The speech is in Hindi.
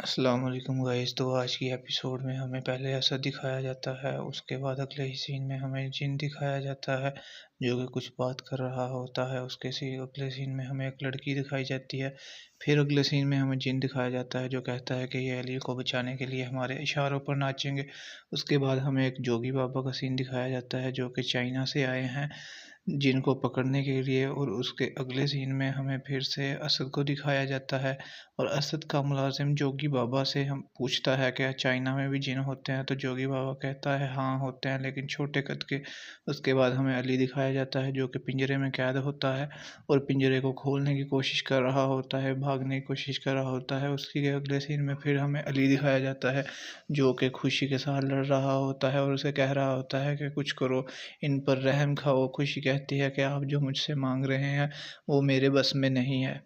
अस्सलाम वालेकुम गाइस। तो आज की एपिसोड में हमें पहले असद दिखाया जाता है, उसके बाद अगले ही सीन में हमें जिन दिखाया जाता है जो कि कुछ बात कर रहा होता है। अगले सीन में हमें एक लड़की दिखाई जाती है। फिर अगले सीन में हमें जिन दिखाया जाता है जो कहता है कि ये अली को बचाने के लिए हमारे इशारों पर नाचेंगे। उसके बाद हमें एक जोगी बाबा का सीन दिखाया जाता है जो कि चाइना से आए हैं जिनको पकड़ने के लिए। और उसके अगले सीन में हमें फिर से असद को दिखाया जाता है और असद का मुलाजिम जोगी बाबा से हम पूछता है क्या चाइना में भी जिन होते हैं, तो जोगी बाबा कहता है हाँ होते हैं, लेकिन छोटे कद के। उसके बाद हमें अली दिखाया जाता है जो कि पिंजरे में कैद होता है और पिंजरे को खोलने की कोशिश कर रहा होता है, भागने की कोशिश कर रहा होता है। उसके अगले सीन में फिर हमें अली दिखाया जाता है जो कि खुशी के साथ लड़ रहा होता है और उसे कह रहा होता है कि कुछ करो, इन पर रहम खाओ। खुशी कहती है कि आप जो मुझसे मांग रहे हैं वो मेरे बस में नहीं है।